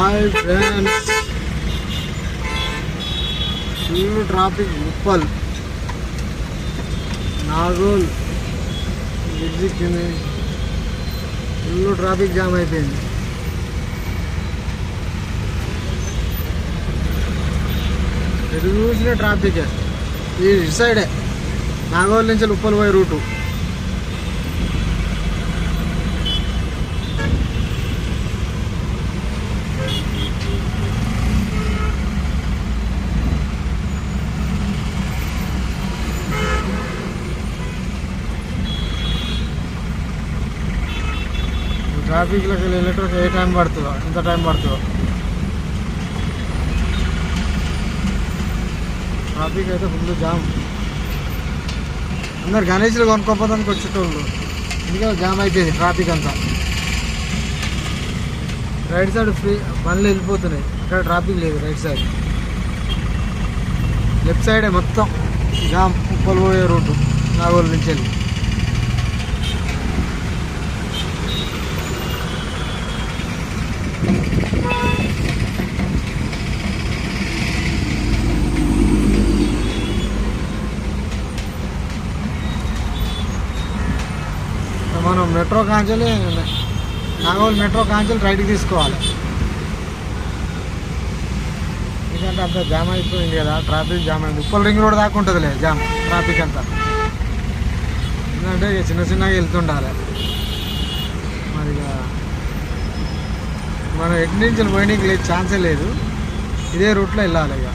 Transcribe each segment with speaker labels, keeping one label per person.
Speaker 1: Hi friends, full traffic Uppal Nagole bridge కింద full traffic jam అయిపోయింది. ఎటు చూసిన ట్రాఫికే. ఈ సైడే నాగోల్ నుంచి ఉప్పల్ పోయే రూటు. ట్రాఫిక్లోకి వెళ్ళేటప్పుడు ఏ టైం పడుతుందో, ఎంత టైం పడుతుందో. ట్రాఫిక్ అయితే ఫుల్ జామ్. అందరు గణేష్లు కొనుక్కోపోదానికి వచ్చేటోళ్ళు, ఎందుకంటే జామ్ అయిపోయింది ట్రాఫిక్ అంతా. రైట్ సైడ్ ఫ్రీ బండ్లు వెళ్ళిపోతున్నాయి, ఇక్కడ ట్రాఫిక్ లేదు. రైట్ సైడ్, లెఫ్ట్ సైడే మొత్తం జామ్. ఉప్పల్ పోయే రూటు నాగోల్ నుంచి వెళ్ళి. మనం మెట్రో కాంచెలి నాగోల్ మెట్రో కాంచెలి రైట్కి తీసుకోవాలి, ఎందుకంటే అంత జామ్ అయిపోయింది కదా. ట్రాఫిక్ జామ్ అయింది. ఉప్పల్ రింగ్ రోడ్ దాకా ఉంటుందిలే జామ్ ట్రాఫిక్ అంతా. ఎందుకంటే ఇక చిన్న చిన్నగా వెళ్తుండాలి. మరి ఇక మనం ఎటు నుంచి పోయడానికి లేదు, ఛాన్సే లేదు. ఇదే రూట్లో వెళ్ళాలి ఇక.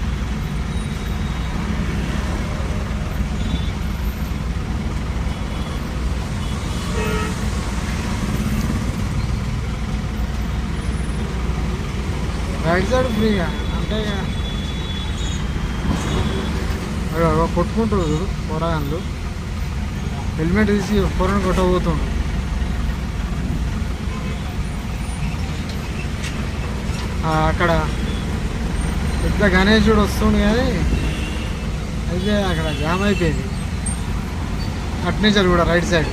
Speaker 1: రైట్ సైడ్ ఫ్రీగా అంటే కొట్టుకుంటారు పొరగాన్లు. హెల్మెట్ తీసి పొరను కొట్టబోతుండ్రు. అక్కడ పెద్ద గణేశుడు వస్తుండు కానీ అయితే అక్కడ జామ్ అయిపోయింది. అట్నుంచారు కూడా రైట్ సైడ్.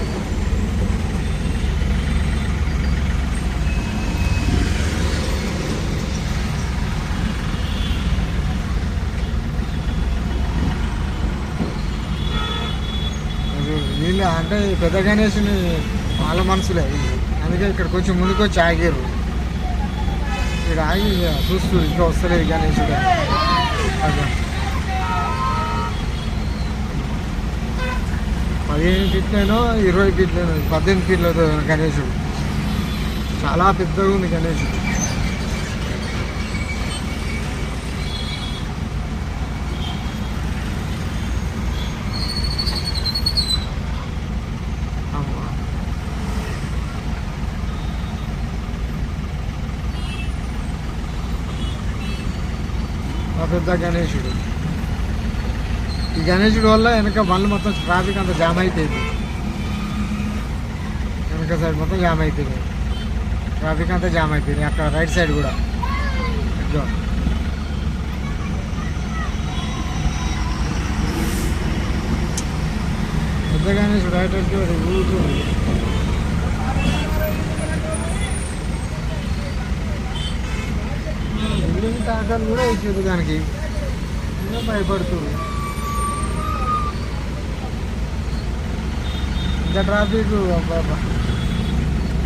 Speaker 1: వీళ్ళు అంటే పెద్ద గణేషుని వాళ్ళ మనసులే, అందుకే ఇక్కడ కొంచెం ముందుకు వచ్చి ఆగారు. ఇక్కడ ఆగి చూస్తూ ఇంకా వస్తలేదు గణేశుడు. అదే 15 ఫీట్లేనో 20 ఫీట్లేనో 18 ఫీట్లతో గణేశుడు. చాలా పెద్దగా ఉంది గణేశుడు. పెద్ద గణేశుడు. ఈ గణేశుడు వల్ల వెనక బండ్లు మొత్తం ట్రాఫిక్ అంతా జామ్ అయిపోయింది. వెనక సైడ్ మొత్తం జామ్ అయిపోయింది, ట్రాఫిక్ అంతా జామ్ అయిపోయింది. అక్కడ రైట్ సైడ్ కూడా పెద్ద గణేశుడు రైట్ ఊరుతుంది. టాకర్లు కూడా వేసేది దానికి, ఇంకా భయపడుతుంది. ఇంకా ట్రాఫిక్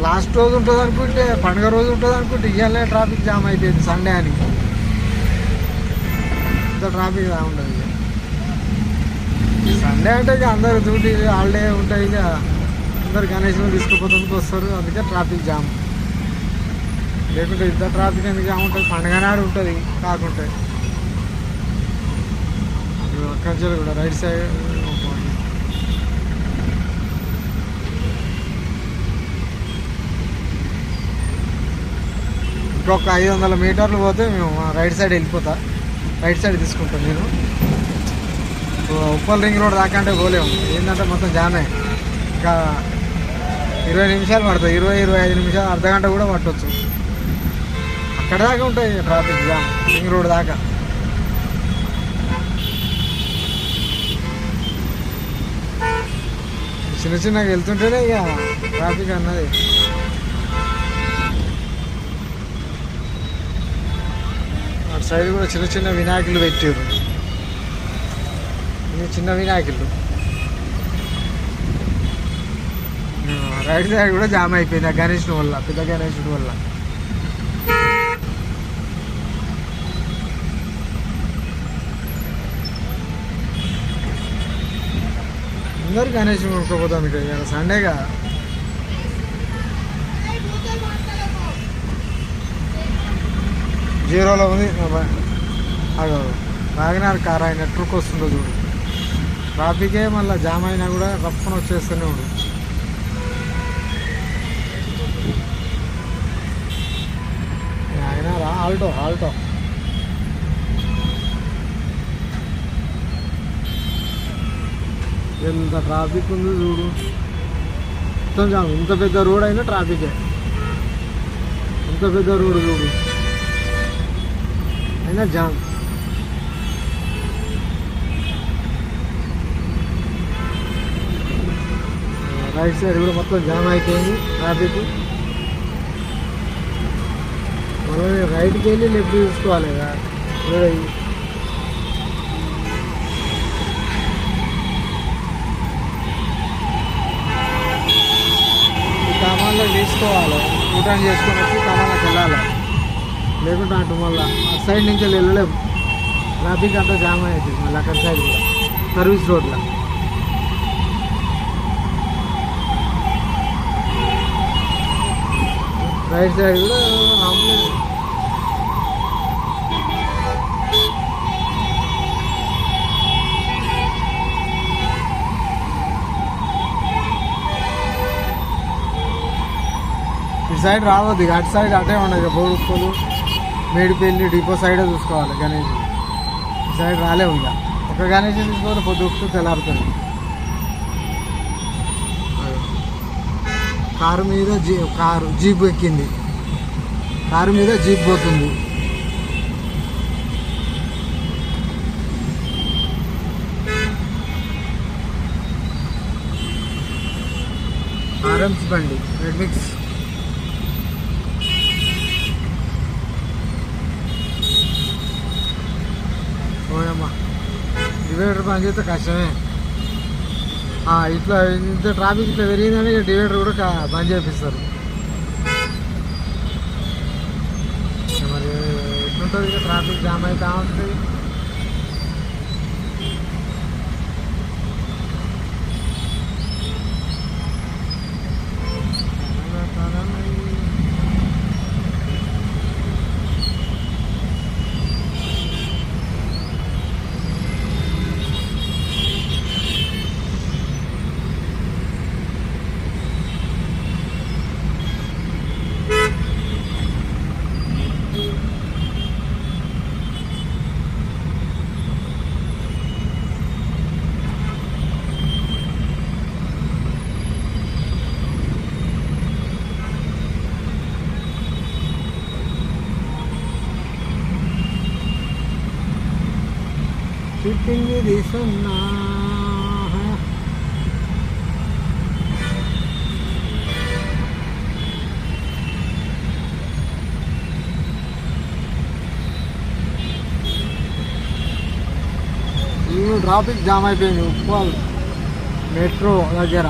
Speaker 1: లాస్ట్ రోజు ఉంటుంది అనుకుంటే, పండుగ రోజు ఉంటుంది అనుకుంటే, ఇవాళ ట్రాఫిక్ జామ్ అయిపోయింది సండే అని. ఇంత ట్రాఫిక్ ఉండదు ఇక. సండే అంటే ఇక అందరు డ్యూటీ హాలిడే ఉంటాయి, ఇక అందరు గణేష్ను తీసుకుపోతానికి వస్తారు, అందుకే ట్రాఫిక్ జామ్. లేకుంటే ఇంత ట్రాఫిక్ ఎందుకు ఉంటుంది, పండుగ నాడు ఉంటుంది. కాకుంటే అక్కడ కూడా రైట్ సైడ్ ఇంకొక 500 మీటర్లు పోతే మేము రైట్ సైడ్ వెళ్ళిపోతా. రైట్ సైడ్ తీసుకుంటాం నేను. ఉప్పల్ రింగ్ రోడ్ దాకా అంటే పోలేము, ఏంటంటే మొత్తం జామే. ఇంకా 20 నిమిషాలు పడుతుంది, 20-25 నిమిషాలు, అర్ధగంట కూడా పట్టవచ్చు. అక్కడ దాకా ఉంటాయి ట్రాఫిక్ జామ్, రింగ్ రోడ్ దాకా. చిన్న చిన్నగా వెళ్తుంటేనే ఇక ట్రాఫిక్ అన్నది. సైడ్ కూడా చిన్న చిన్న వినాయకులు పెట్టారు. ఇవి చిన్న వినాయకులు. రైట్ సైడ్ కూడా జామ్ అయిపోయింది ఆ గణేషుని వల్ల, పెద్ద గణేషుడి వల్ల. అందరు గణేషుని కొనుక్కోపోతాం ఇక్కడ సండేగా. జీరోలో ఉంది వాగనార్ కార్ ఆయన ట్రూక్ వస్తుందో చూడు. ట్రాఫికే మళ్ళీ జామ్ అయినా కూడా రప్పన వచ్చేస్తూనే ఉండు. ఆయన ఆల్టో ఆల్టో ఎంత ట్రాఫిక్ ఉంది చూడు. మొత్తం జామ్. ఇంత పెద్ద రోడ్ అయినా ట్రాఫికే. ఇంత పెద్ద రోడ్ చూడు అయినా జామ్. రైట్ సైడ్ కూడా మొత్తం జామ్ అయిపోయింది ట్రాఫిక్. మళ్ళీ రైట్కి వెళ్ళి లెఫ్ట్ చూసుకోవాలి కదా. ఈ కమాన్లో తీసుకోవాలి, రిటర్న్ చేసుకొని వచ్చి కమాన్లోకి వెళ్ళాలి. లేకుంటే అటు మళ్ళీ ఆ సైడ్ నుంచి వెళ్ళలేము. ట్రాఫిక్ అంతా జామ్ అవుతుంది మళ్ళీ అక్కడ సైడ్ కూడా సర్వీస్ రోడ్లో. రైట్ సైడ్ కూడా ఇటు సైడ్ రావద్దు. ఇక అటు సైడ్ అటే ఉండదు. బోడుకోలు మేడిపల్లి డిపో సైడే చూసుకోవాలి గణేష్. ఇటు సైడ్ రాలేవు. ఇక ఒక గణేష్ తీసుకోవాలి, పొద్దుకు తెల్లారుతుంది. కారు మీద జీప్ ఎక్కింది. కారు మీద జీప్ పోతుంది. ఆర్ఎంస్ బండి రెడ్ మిక్స్. ఓయమ్మా డివైడర్ పని చేస్తే కష్టమే. ఇట్లా ఇంత ట్రాఫిక్ ఇట్లా పెరిగిందని డివైడర్ కూడా బంద్ చేపిస్తారు. మరి ఎట్లుంటుంది ఇక ట్రాఫిక్ జామ్ అవుతా ఉంటుంది. చెప్పింది తీసుకున్నా ట్రాఫిక్ జామ్ అయిపోయింది. ఉప్పల్ మెట్రో దగ్గర.